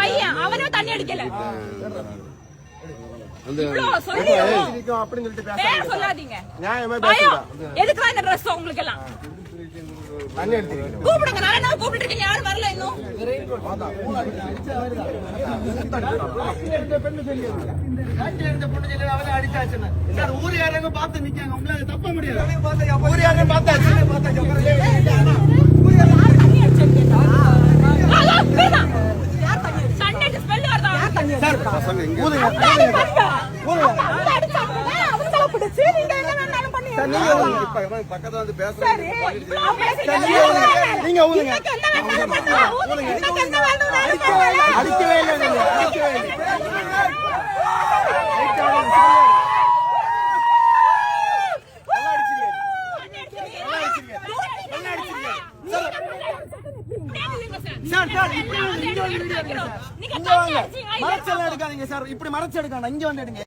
பையன் அவனும் தண்ணி அடிக்கல சொல்லாதீங்க. எதுக்குலாம் இந்த ட்ரெஸ் உங்களுக்கு எல்லாம் கூப்பிடுங்க. நான் கூப்பிட்டு இருக்கேன், யாரும் வரல இன்னும். ஊர் யாராங்க பார்த்து நிக்காங்க, உங்களால தப்ப முடியாது. ஊர் யாரையும் பார்த்தாச்சு. பக்கத்துல வந்து பேசுறேன். நீங்க ஊதுங்க. அடிக்கவே இல்லை. மறைச்செல்லாம் எடுக்காதீங்க சார். இப்படி மறைச்சு எடுக்காங்க. இங்க வந்து எடுங்க.